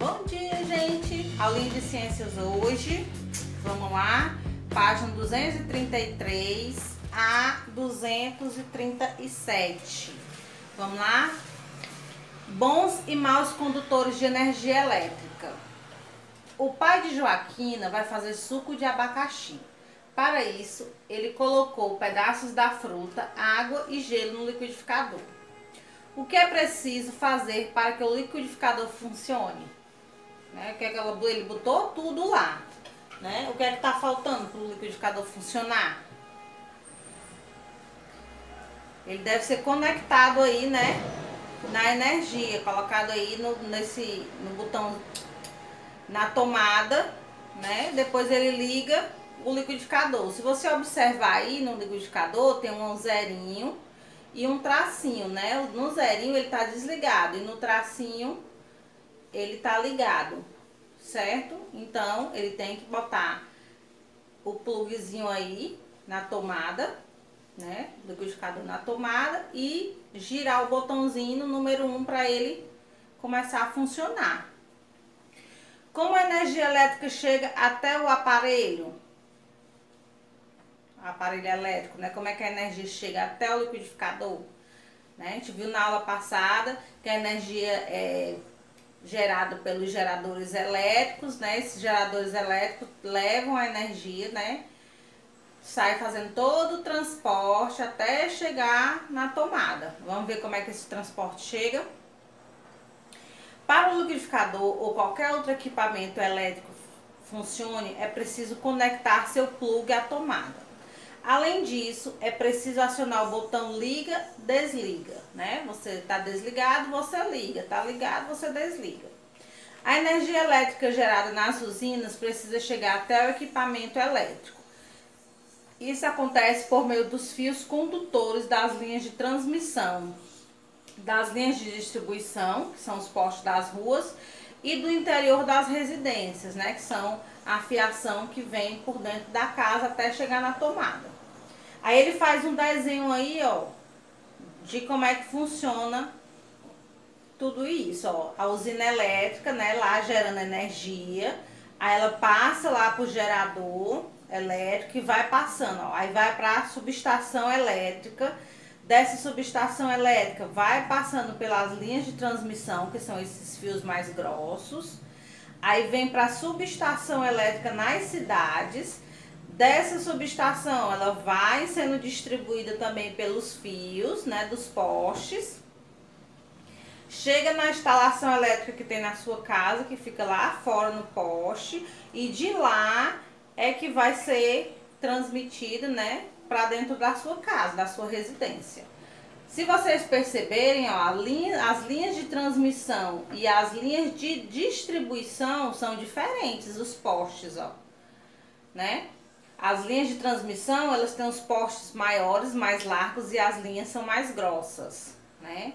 Bom dia, gente! Aulinha de ciências hoje. Vamos lá. Página 233 a 237. Vamos lá? Bons e maus condutores de energia elétrica. O pai de Joaquina vai fazer suco de abacaxi. Para isso, ele colocou pedaços da fruta, água e gelo no liquidificador. O que é preciso fazer para que o liquidificador funcione? Né? Ele botou tudo lá. Né? O que é que está faltando para o liquidificador funcionar? Ele deve ser conectado aí, né? Na energia, colocado aí no botão, na tomada, né? Depois ele liga o liquidificador. Se você observar aí no liquidificador, tem um zerinho e um tracinho, né? No zerinho ele tá desligado e no tracinho ele tá ligado, certo? Então ele tem que botar o plugzinho aí na tomada, né? O liquidificador na tomada e girar o botãozinho no número 1 para ele começar a funcionar. Como a energia elétrica chega até o aparelho elétrico, né? Como é que a energia chega até o liquidificador? Né? A gente viu na aula passada que a energia é gerada pelos geradores elétricos, né? Esses geradores elétricos levam a energia, né? Sai fazendo todo o transporte até chegar na tomada. Vamos ver como é que esse transporte chega. Para o liquidificador ou qualquer outro equipamento elétrico funcione, é preciso conectar seu plug à tomada. Além disso, é preciso acionar o botão liga, desliga, né? Você está desligado, você liga, está ligado, você desliga. A energia elétrica gerada nas usinas precisa chegar até o equipamento elétrico. Isso acontece por meio dos fios condutores das linhas de transmissão, das linhas de distribuição, que são os postes das ruas, e do interior das residências, né? Que são a fiação que vem por dentro da casa até chegar na tomada. Aí ele faz um desenho aí, ó, de como é que funciona tudo isso, ó. A usina elétrica, né, lá gerando energia, aí ela passa lá pro gerador elétrico e vai passando, ó. Aí vai para a subestação elétrica, dessa subestação elétrica vai passando pelas linhas de transmissão, que são esses fios mais grossos, aí vem para a subestação elétrica nas cidades. Dessa subestação, ela vai sendo distribuída também pelos fios, né, dos postes. Chega na instalação elétrica que tem na sua casa, que fica lá fora no poste. E de lá é que vai ser transmitida, né, para dentro da sua casa, da sua residência. Se vocês perceberem, ó, as linhas de transmissão e as linhas de distribuição são diferentes, os postes, ó, né? As linhas de transmissão, elas têm os postes maiores, mais largos, e as linhas são mais grossas, né?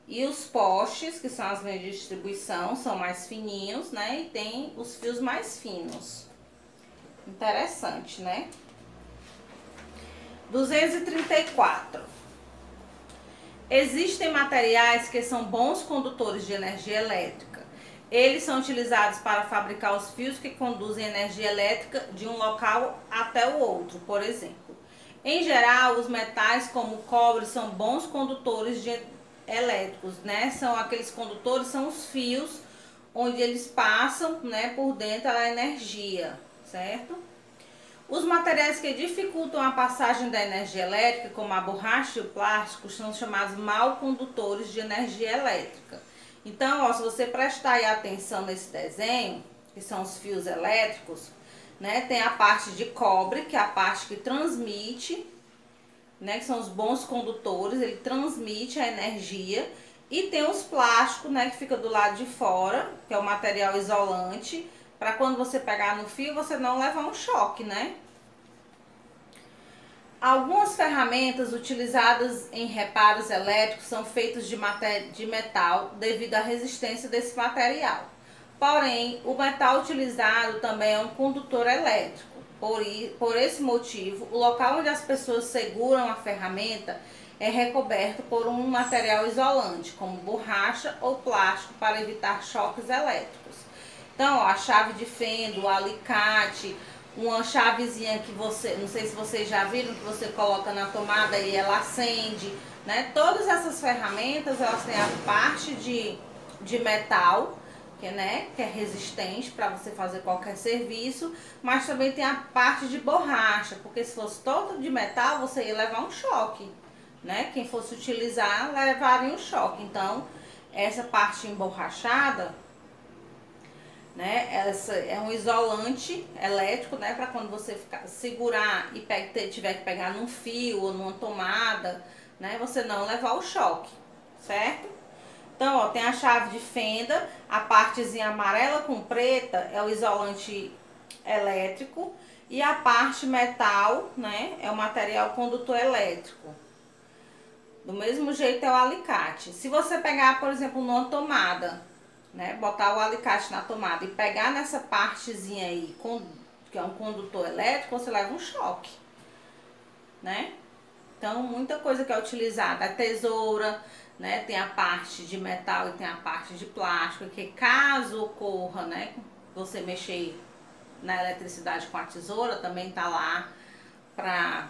E os postes, que são as linhas de distribuição, são mais fininhos, né? E tem os fios mais finos. Interessante, né? 234. Existem materiais que são bons condutores de energia elétrica. Eles são utilizados para fabricar os fios que conduzem energia elétrica de um local até o outro, por exemplo. Em geral, os metais como o cobre são bons condutores elétricos, né? São aqueles condutores, são os fios onde eles passam, né, por dentro da energia, certo? Os materiais que dificultam a passagem da energia elétrica, como a borracha e o plástico, são chamados mau condutores de energia elétrica. Então, ó, se você prestar aí atenção nesse desenho, que são os fios elétricos, né? Tem a parte de cobre, que é a parte que transmite, né? Que são os bons condutores, ele transmite a energia. E tem os plásticos, né? Que fica do lado de fora, que é o material isolante, para quando você pegar no fio, você não levar um choque, né? Algumas ferramentas utilizadas em reparos elétricos são feitas de metal devido à resistência desse material. Porém, o metal utilizado também é um condutor elétrico. Por esse motivo, o local onde as pessoas seguram a ferramenta é recoberto por um material isolante, como borracha ou plástico, para evitar choques elétricos. Então, ó, a chave de fenda, o alicate, uma chavezinha que você, não sei se vocês já viram, que você coloca na tomada e ela acende, né? Todas essas ferramentas, elas têm a parte de metal, que é resistente para você fazer qualquer serviço, mas também tem a parte de borracha, porque se fosse todo de metal, você ia levar um choque, né? Quem fosse utilizar, levaria um choque. Então, essa parte emborrachada, né? Essa é um isolante elétrico, né? Para quando você segurar e tiver que pegar num fio ou numa tomada, né? Você não levar o choque, certo? Então, ó, tem a chave de fenda, a partezinha amarela com preta é o isolante elétrico e a parte metal, né? É o material condutor elétrico. Do mesmo jeito é o alicate. Se você pegar, por exemplo, numa tomada, né, botar o alicate na tomada e pegar nessa partezinha aí, que é um condutor elétrico, você leva um choque, né? Então, muita coisa que é utilizada, a tesoura, né, tem a parte de metal e tem a parte de plástico, que caso ocorra, né, você mexer na eletricidade com a tesoura, também tá lá para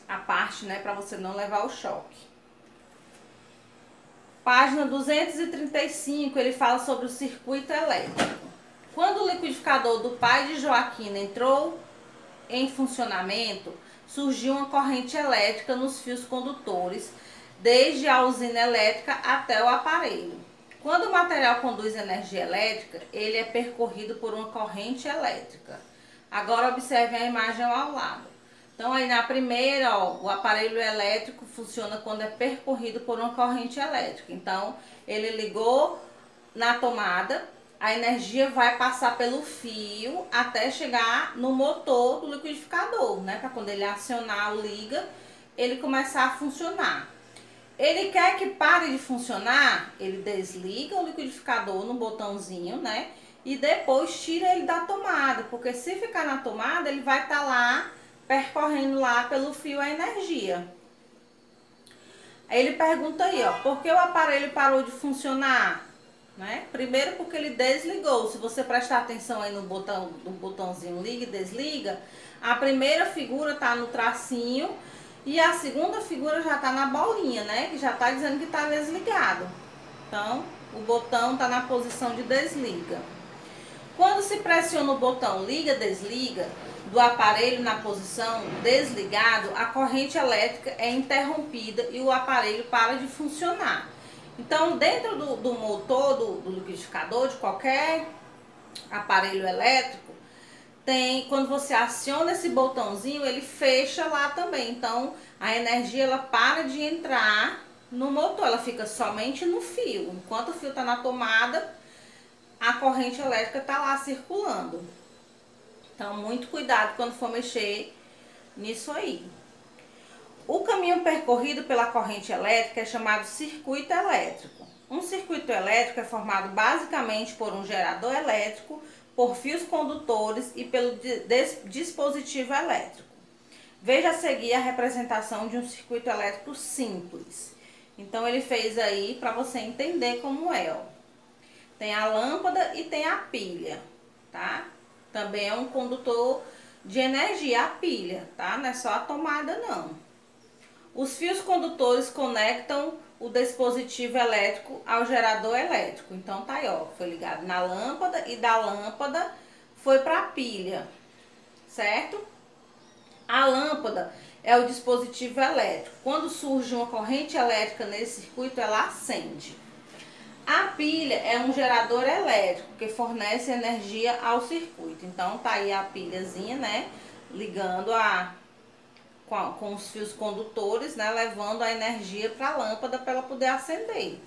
a parte, né, para você não levar o choque. Página 235, ele fala sobre o circuito elétrico. Quando o liquidificador do pai de Joaquina entrou em funcionamento, surgiu uma corrente elétrica nos fios condutores, desde a usina elétrica até o aparelho. Quando o material conduz energia elétrica, ele é percorrido por uma corrente elétrica. Agora observe a imagem ao lado. Então, aí na primeira, ó, o aparelho elétrico funciona quando é percorrido por uma corrente elétrica. Então, ele ligou na tomada, a energia vai passar pelo fio até chegar no motor do liquidificador, né? Para quando ele acionar o liga, ele começar a funcionar. Ele quer que pare de funcionar, ele desliga o liquidificador no botãozinho, né? E depois tira ele da tomada, porque se ficar na tomada, ele vai estar lá percorrendo lá pelo fio a energia. Aí ele pergunta aí, ó, por que o aparelho parou de funcionar? Né? Primeiro porque ele desligou. Se você prestar atenção aí no botãozinho liga e desliga, a primeira figura tá no tracinho e a segunda figura já tá na bolinha, né? Que já tá dizendo que tá desligado. Então, o botão tá na posição de desliga. Quando se pressiona o botão liga, desliga do aparelho na posição desligado, a corrente elétrica é interrompida e o aparelho para de funcionar. Então, dentro do motor do liquidificador, de qualquer aparelho elétrico, quando você aciona esse botãozinho, ele fecha lá também. Então, a energia ela para de entrar no motor, ela fica somente no fio. Enquanto o fio está na tomada, a corrente elétrica está lá circulando. Então, muito cuidado quando for mexer nisso aí. O caminho percorrido pela corrente elétrica é chamado circuito elétrico. Um circuito elétrico é formado basicamente por um gerador elétrico, por fios condutores e pelo dispositivo elétrico. Veja a seguir a representação de um circuito elétrico simples. Então, ele fez aí para você entender como é, ó. Tem a lâmpada e tem a pilha, tá? Também é um condutor de energia, a pilha, tá? Não é só a tomada, não. Os fios condutores conectam o dispositivo elétrico ao gerador elétrico. Então, tá aí, ó. Foi ligado na lâmpada e da lâmpada foi para a pilha, certo? A lâmpada é o dispositivo elétrico. Quando surge uma corrente elétrica nesse circuito, ela acende. A pilha é um gerador elétrico que fornece energia ao circuito. Então, tá aí a pilhazinha, né? Ligando com os fios condutores, né? Levando a energia para a lâmpada para ela poder acender.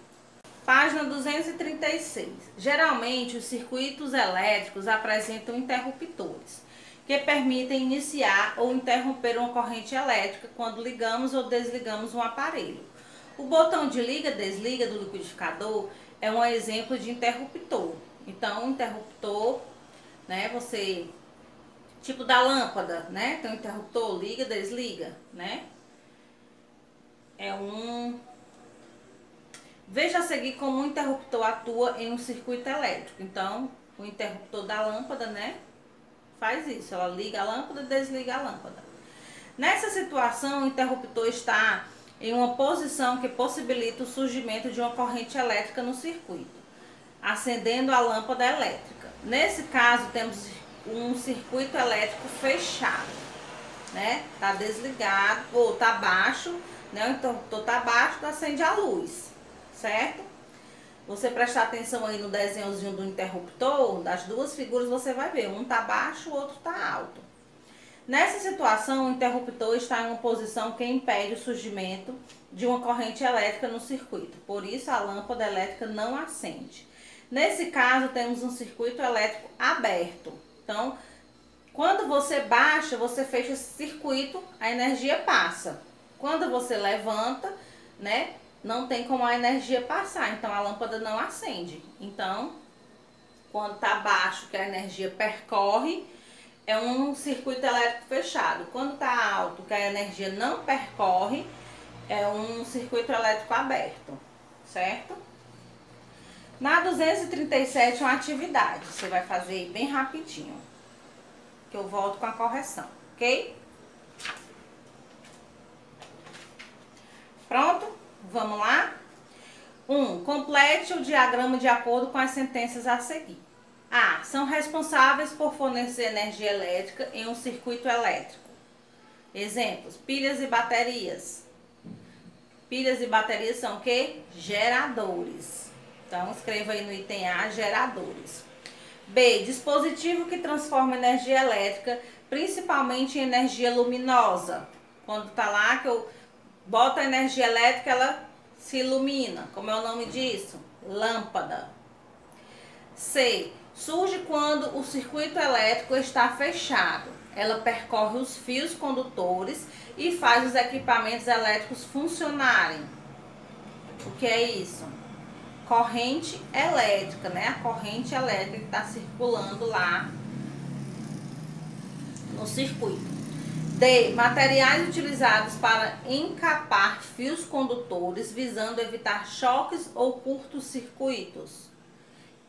Página 236. Geralmente, os circuitos elétricos apresentam interruptores, que permitem iniciar ou interromper uma corrente elétrica quando ligamos ou desligamos um aparelho. O botão de liga-desliga do liquidificador é um exemplo de interruptor. Então, o interruptor, né, tipo da lâmpada, né, tem um interruptor, liga, desliga, né. Veja a seguir como o interruptor atua em um circuito elétrico. Então, o interruptor da lâmpada, né, faz isso. Ela liga a lâmpada e desliga a lâmpada. Nessa situação, o interruptor está em uma posição que possibilita o surgimento de uma corrente elétrica no circuito, acendendo a lâmpada elétrica. Nesse caso, temos um circuito elétrico fechado, né? Tá desligado ou tá baixo, né? O interruptor tá baixo, acende a luz, certo? Você prestar atenção aí no desenhozinho do interruptor, das duas figuras você vai ver, um tá baixo, o outro tá alto. Nessa situação, o interruptor está em uma posição que impede o surgimento de uma corrente elétrica no circuito, por isso a lâmpada elétrica não acende. Nesse caso, temos um circuito elétrico aberto. Então, quando você baixa, você fecha esse circuito, a energia passa. Quando você levanta, né, não tem como a energia passar, então a lâmpada não acende. Então, quando está baixo, que a energia percorre, é um circuito elétrico fechado. Quando está alto, que a energia não percorre, é um circuito elétrico aberto, certo? Na 237 é uma atividade, você vai fazer bem rapidinho, que eu volto com a correção, ok? Pronto? Vamos lá? 1. Complete o diagrama de acordo com as sentenças a seguir. A. São responsáveis por fornecer energia elétrica em um circuito elétrico. Exemplos: pilhas e baterias. Pilhas e baterias são o quê? Geradores. Então, escreva aí no item A, geradores. B. Dispositivo que transforma energia elétrica, principalmente em energia luminosa. Quando tá lá que eu boto a energia elétrica, ela se ilumina. Como é o nome disso? Lâmpada. C. Surge quando o circuito elétrico está fechado. Ela percorre os fios condutores e faz os equipamentos elétricos funcionarem. O que é isso? Corrente elétrica, né? A corrente elétrica que está circulando lá no circuito. D. Materiais utilizados para encapar fios condutores visando evitar choques ou curtos-circuitos.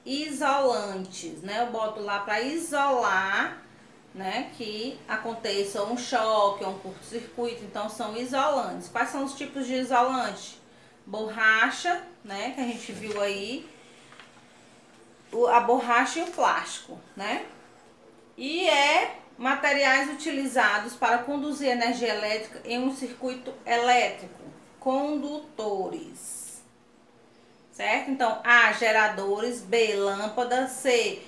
Isolantes, né? Eu boto lá para isolar, né, que aconteça um choque ou um curto-circuito. Então, são isolantes. Quais são os tipos de isolante? Borracha, né, que a gente viu aí, a borracha e o plástico, né? E materiais utilizados para conduzir energia elétrica em um circuito elétrico, condutores, certo? Então, A, geradores, B, lâmpada, C,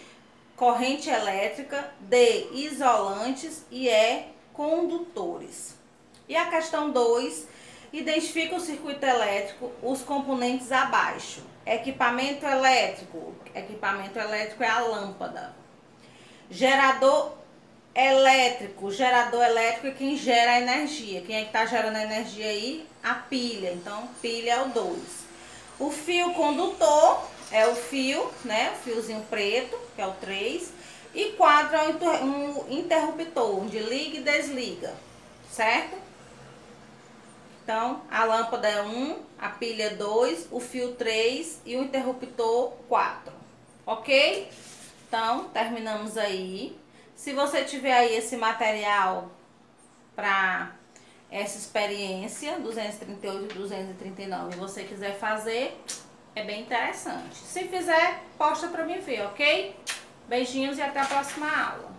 corrente elétrica, D, isolantes e E, condutores. E a questão 2, identifica o circuito elétrico, os componentes abaixo. Equipamento elétrico é a lâmpada. Gerador elétrico é quem gera a energia. Quem é que está gerando a energia aí? A pilha. Então, pilha é o 2. O fio condutor é o fio, né? O fiozinho preto, que é o 3. E 4 é um interruptor, onde liga e desliga, certo? Então, a lâmpada é 1, a pilha é 2, o fio 3 e o interruptor 4. Ok? Então, terminamos aí. Se você tiver aí esse material para essa experiência, 238 e 239, e você quiser fazer, é bem interessante. Se fizer, posta para mim ver, ok? Beijinhos e até a próxima aula.